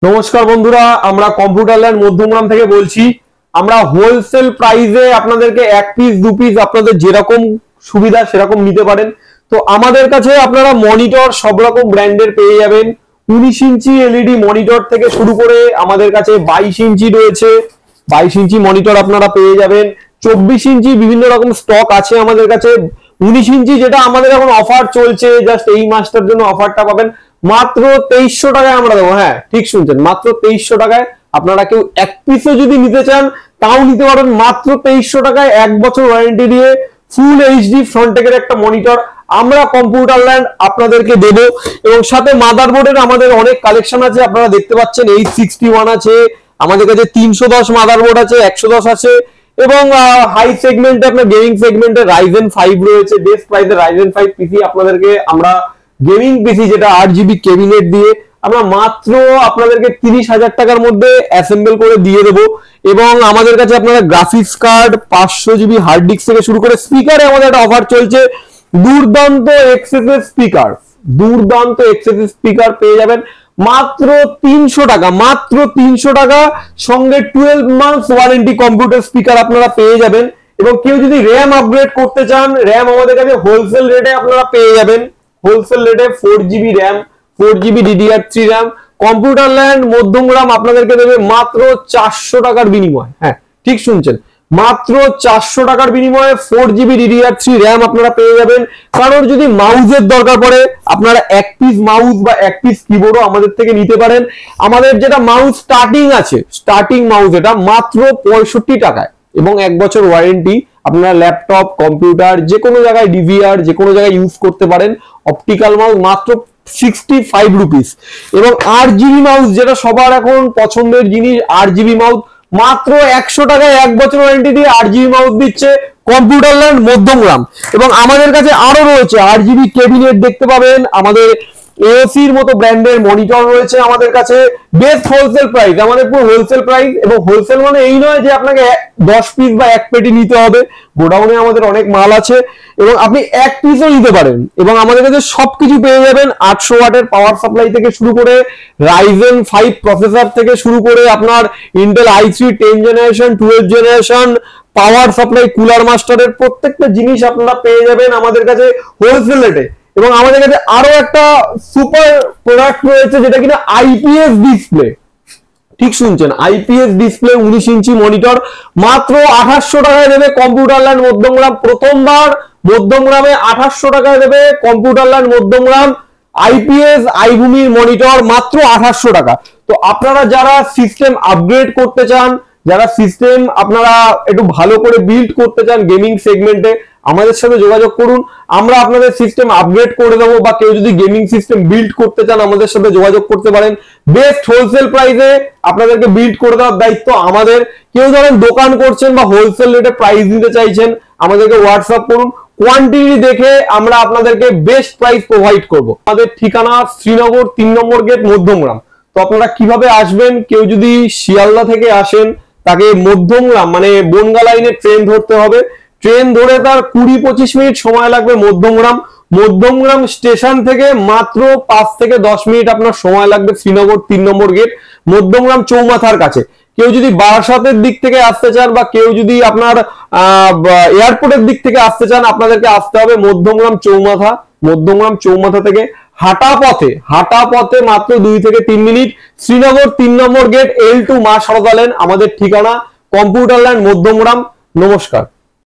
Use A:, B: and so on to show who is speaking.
A: নমস্কার বন্ধুরা, আমরা কম্পিউটার ল্যান্ড মধ্যমগ্রাম থেকে বলছি। আমরা হোলসেল প্রাইসে আপনাদেরকে এক পিস দু পিস আপনাদের যেরকম সুবিধা সেরকম নিতে পারেন। তো আমাদের কাছে আপনারা মনিটর সব রকম ব্র্যান্ডের পেয়ে যাবেন। 19 ইঞ্চি এলইডি মনিটর থেকে শুরু করে আমাদের কাছে 22 ইঞ্চি রয়েছে, 22 ইঞ্চি মনিটর আপনারা পেয়ে যাবেন। 24 ইঞ্চি বিভিন্ন রকম স্টক আছে আমাদের কাছে। 19 ইঞ্চি যেটা আমাদের এখন অফার চলছে, জাস্ট এই মাসটার জন্য অফারটা পাবেন মাত্র 2300 টাকায় আমরা দেবো। হ্যাঁ, ঠিক শুনছেন, মাত্র 2300 টাকায়। আপনারা কেউ এক পিসও যদি নিতে চান তাও নিতে পারবেন মাত্র 2300 টাকায়, 1 বছর ওয়ারেন্টি দিয়ে ফুল এইচডি ফ্রন্টেকের একটা মনিটর আমরা কম্পিউটার ল্যান্ড আপনাদেরকে দেবো। এবং সাথে মাদারবোর্ডের আমাদের অনেক কালেকশন আছে, আপনারা দেখতে পাচ্ছেন 861 আছে আমাদের কাছে, 310 মাদারবোর্ড আছে, 110 আছে। এবং হাই সেগমেন্টে আপনার গেমিং সেগমেন্টে Ryzen 5 রয়েছে। বেস্ট প্রাইসে Ryzen 5 পিসি আপনাদেরকে আমরা গেমিং পিসি যেটা 8GB ক্যাবিনেট দিয়ে আমরা মাত্র আপনাদেরকে 30,000 টাকার মধ্যে অ্যাসেম্বল করে দিয়ে দেবো। এবং আমাদের কাছে আপনারা graphics card 500GB hard disk থেকে শুরু করে স্পিকারে আমাদের একটা অফার চলছে। দুর্দান্ত এক্সএসএস স্পিকার, দুর্দান্ত এক্সএসএস স্পিকার পেয়ে যাবেন মাত্র 300 টাকা, মাত্র 300 টাকা। সঙ্গে 12 মান্থস ওয়ারেন্টি কম্পিউটার স্পিকার আপনারা পেয়ে যাবেন। এবং কেউ যদি র্যাম আপগ্রেড করতে চান, র্যাম আমাদের কাছে হোলসেল রেটে আপনারা পেয়ে যাবেন। হোলসেল রেটে 4GB RAM, 4GB DDR3 RAM computer land Madhyamgram আপনাদেরকে দেবে মাত্র 400 টাকার বিনিময়ে। হ্যাঁ, ঠিক শুনছেন, মাত্র 400 টাকার বিনিময়ে 4GB DDR3 র্যাম আপনারা পেয়ে যাবেন। কারণ যদি মাউসের দরকার পড়ে আপনারা এক পিস মাউস বা এক পিস কিবোর্ডও আমাদের থেকে নিতে পারেন। আমাদের যেটা মাউস স্টার্টিং আছে, স্টার্টিং মাউস এটা মাত্র 65 টাকায় এবং 1 বছর ওয়ারেন্টি। আপনারা ল্যাপটপ কম্পিউটার যে কোনো জায়গায় ডিভিআর যে কোনো জায়গায় ইউজ করতে পারেন। অপটিক্যাল মাউস মাত্র 65 রুপিস। এবং RGB মাউস যেটা সবার এখন পছন্দের জিনিস, RGB মাউস মাত্র 100 টাকায় 1 বছর ওয়ারেন্টি দিয়ে RGB মাউস দিচ্ছে কম্পিউটার ল্যান্ড মধ্যমগ্রাম। এবং আমাদের কাছে আরো রয়েছে RGB ক্যাবিনেট দেখতে পাবেন, আমাদের এওসির মতো ব্র্যান্ডের মনিটর রয়েছে আমাদের কাছে। বেস্ট হোলসেল প্রাইস, আমাদের পুরো হোলসেল প্রাইস। এবং হোলসেল মানে এই নয় যে আপনাকে 10 পিস বা 1 পেটি নিতে হবে, গোডাউনে আমাদের অনেক মাল আছে এবং আপনি 1 পিসও নিতে পারেন। এবং আমাদের কাছে সবকিছু পেয়ে যাবেন, 800 ওয়াটের পাওয়ার সাপ্লাই থেকে শুরু করে Ryzen 5 প্রসেসর থেকে শুরু করে আপনার Intel i3 10 generation 12 generation power supply, cooler মাস্টারের প্রত্যেকটা জিনিস আপনারা পেয়ে যাবেন আমাদের কাছে হোলসেল রেটে। এবং আমাদের কাছে আরো একটা সুপার প্রোডাক্ট রয়েছে যেটা কিনা IPS ডিসপ্লে। ঠিক শুনছেন, IPS ডিসপ্লে 19 ইঞ্চি মনিটর মাত্র 2800 টাকায় দেবে কম্পিউটার ল্যান্ড মধ্যমগ্রাম। প্রথমবার মধ্যমগ্রামে 2800 টাকায় দেবে কম্পিউটার ল্যান্ড মধ্যমগ্রাম IPS আইভূমির মনিটর মাত্র 2800 টাকা। তো আপনারা যারা সিস্টেম আপগ্রেড করতে চান, যারা সিস্টেম আপনারা একটু ভালো করে বিল্ড করতে চান গেমিং সেগমেন্টে, আমাদের সাথে যোগাযোগ করুন, আমরা আপনাদের সিস্টেম আপগ্রেড করে দেবো। বা কেউ যদি গেমিং সিস্টেম বিল্ড করতে চান আমাদের সাথে যোগাযোগ করতে পারেন। বেস্ট হোলসেল প্রাইসে আপনাদেরকে বিল্ড করে দেওয়ার দায়িত্ব আমাদের। কেউ ধরেন দোকান করছেন বা হোলসেল রেটে প্রাইস দিতে চাইছেন, আমাদেরকে হোয়াটসঅ্যাপ করুন, কোয়ান্টিটি দেখে আমরা আপনাদেরকে বেস্ট প্রাইস প্রোভাইড করব। আমাদের ঠিকানা শ্রীনগর 3 নম্বর গেট মধ্যমগ্রাম। তো আপনারা কিভাবে আসবেন, কেউ যদি শিয়ালদা থেকে আসেন তাকে মধ্যমগ্রাম মানে বনগা লাইনে ট্রেন ধরতে হবে। ট্রেন ধরে তার 20-25 মিনিট সময় লাগবে মধ্যমগ্রাম। মধ্যমগ্রাম স্টেশন থেকে মাত্র 5 থেকে 10 মিনিট আপনার সময় লাগবে শ্রীনগর 3 নম্বর গেট মধ্যমগ্রাম চৌমাথার কাছে। কেউ যদি বারাসাতের দিক থেকে আসতে চান বা কেউ যদি আপনার এয়ারপোর্টের দিক থেকে আসতে চান, আপনাদেরকে আসতে হবে মধ্যমগ্রাম চৌমাথা। মধ্যমগ্রাম চৌমাথা থেকে হাঁটা পথে মাত্র 2 থেকে 3 মিনিট শ্রীনগর 3 নম্বর গেট L2 মা সারদা লেন আমাদের ঠিকানা কম্পিউটার ল্যান্ড মধ্যমগ্রাম। নমস্কার।